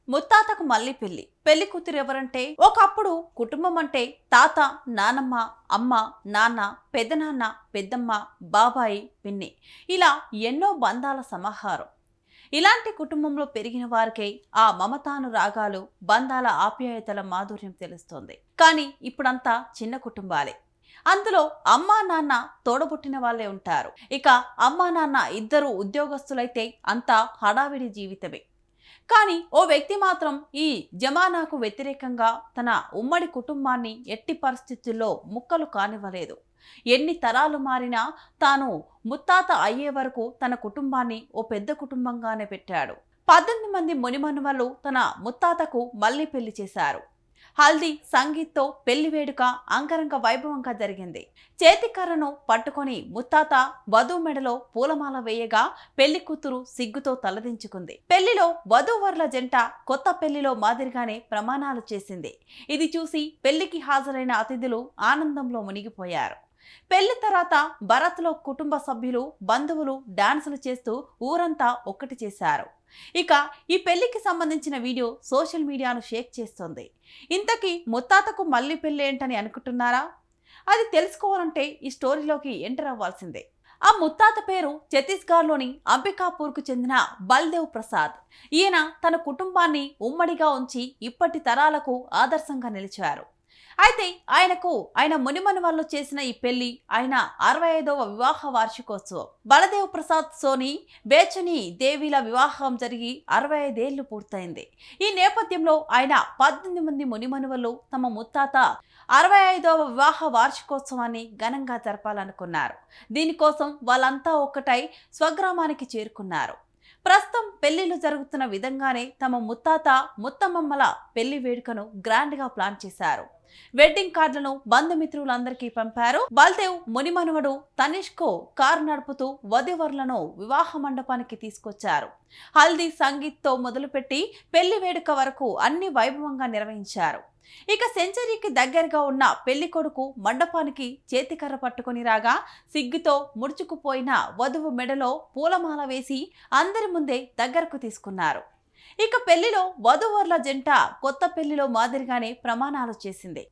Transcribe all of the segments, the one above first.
ముత్తాతకు మళ్ళీ పెళ్లి కూతురు ఎవరంటే ఒకప్పుడు కుటుంబం అంటే తాత, నానమ్మ, అమ్మ, నాన్న, పెదనాన్న, పెద్దమ్మ, బాబాయి, పిన్ని ఇలా ఎన్నో బంధాల సమాహారం. ఇలాంటి కుటుంబంలో పెరిగిన వారికే ఆ మమతాను రాగాలు, బంధాల ఆప్యాయతల మాధుర్యం తెలుస్తుంది. కానీ ఇప్పుడంతా చిన్న కుటుంబాలే. అందులో అమ్మా నాన్న తోడబుట్టిన వాళ్ళే ఉంటారు. ఇక అమ్మా నాన్న ఇద్దరు ఉద్యోగస్తులైతే అంతా హడావిడి జీవితమే. కానీ ఓ వ్యక్తి మాత్రం ఈ జమానాకు వ్యతిరేకంగా తన ఉమ్మడి కుటుంబాన్ని ఎట్టి పరిస్థితుల్లో ముక్కలు కానివ్వలేదు. ఎన్ని తరాలు మారినా తాను ముత్తాత అయ్యే వరకు తన కుటుంబాన్ని ఓ పెద్ద కుటుంబంగానే పెట్టాడు. 18 మంది మునిమనుమలు తన ముత్తాతకు మళ్ళీ పెళ్లి చేశారు. హల్దీ సంగీత్తో పెళ్లి వేడుక అంగరంగ వైభవంగా జరిగింది. చేతికర్రను పట్టుకొని ముత్తాత వధువు మెడలో పూలమాల వేయగా పెళ్లి కూతురు సిగ్గుతో తలదించుకుంది. పెళ్లిలో వధూవరుల జంట కొత్త పెళ్లిలో మాదిరిగానే ప్రమాణాలు చేసింది. ఇది చూసి పెళ్లికి హాజరైన అతిథులు ఆనందంలో మునిగిపోయారు. పెళ్లి తర్వాత భరత్లో కుటుంబ సభ్యులు, బంధువులు డాన్సులు చేస్తూ ఊరంతా ఒక్కటి చేశారు. ఇక ఈ పెళ్లికి సంబంధించిన వీడియో సోషల్ మీడియాను షేక్ చేస్తోంది. ఇంతకీ ముత్తాతకు మళ్ళీ పెళ్లి ఏంటని అనుకుంటున్నారా? అది తెలుసుకోవాలంటే ఈ స్టోరీలోకి ఎంటర్ అవ్వాల్సిందే. ఆ ముత్తాత పేరు ఛత్తీస్గఢ్లోని అంబికాపూర్కు చెందిన బల్దేవ్ ప్రసాద్. ఈయన తన కుటుంబాన్ని ఉమ్మడిగా ఉంచి ఇప్పటి తరాలకు ఆదర్శంగా నిలిచారు. అయితే ఆయన మునిమనుమల్లో చేసిన ఈ పెళ్లి ఆయన 65వ వివాహ వార్షికోత్సవం. బలదేవ్ ప్రసాద్ సోని బేచని దేవిల వివాహం జరిగి 65 ఏళ్లు పూర్తయింది. ఈ నేపథ్యంలో ఆయన 18 మంది మునిమనుమలు తమ ముత్తాత 65వ వివాహ వార్షికోత్సవాన్ని ఘనంగా జరపాలనుకున్నారు. దీనికోసం వాళ్ళంతా ఒక్కటై స్వగ్రామానికి చేరుకున్నారు. ప్రస్తుతం పెళ్లిళ్లు జరుగుతున్న విధంగానే తమ ముత్తాత ముత్తమ్మమ్మల పెళ్లి వేడుకను గ్రాండ్ గా ప్లాన్ చేశారు. వెడ్డింగ్ కార్డులను బంధుమిత్రులందరికీ పంపారు. బల్దేవ్ మునిమనువడు తనిష్కో కారు నడుపుతూ వధూవరులను వివాహ మండపానికి తీసుకొచ్చారు. హల్దీ సంగీత్తో మొదలుపెట్టి పెళ్లి వేడుక వరకు అన్ని వైభవంగా నిర్వహించారు. ఇక సెంచరీకి దగ్గరగా ఉన్న పెళ్లి కొడుకు మండపానికి చేతికర్ర పట్టుకుని రాగా సిగ్గుతో ముడుచుకుపోయిన వధువు మెడలో పూలమాల వేసి అందరి ముందే దగ్గరకు తీసుకున్నారు. ఇక పెళ్లిలో వధూవరుల జంట కొత్త పెళ్లిలో మాదిరిగానే ప్రమాణాలు చేసింది.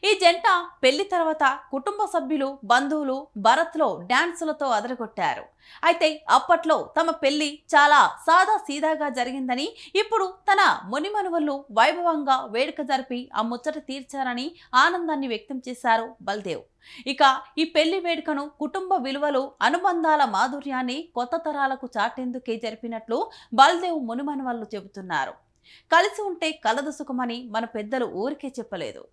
ఈ జంట పెళ్లి తర్వాత కుటుంబ సభ్యులు, బంధువులు భరత్లో డాన్సులతో అదరగొట్టారు. అయితే అప్పట్లో తమ పెళ్లి చాలా సాదా సీదాగా జరిగిందని, ఇప్పుడు తన మునిమనువళ్ళు వైభవంగా వేడుక జరిపి ఆ ముచ్చట తీర్చారని ఆనందాన్ని వ్యక్తం చేశారు బల్దేవ్. ఇక ఈ పెళ్లి వేడుకను కుటుంబ విలువలు, అనుబంధాల మాధుర్యాన్ని కొత్త తరాలకు చాటేందుకే జరిపినట్లు బల్దేవ్ మునిమనువళ్ళు చెబుతున్నారు. కలిసి ఉంటే కలదు సుఖమని మన పెద్దలు ఊరికే చెప్పలేదు.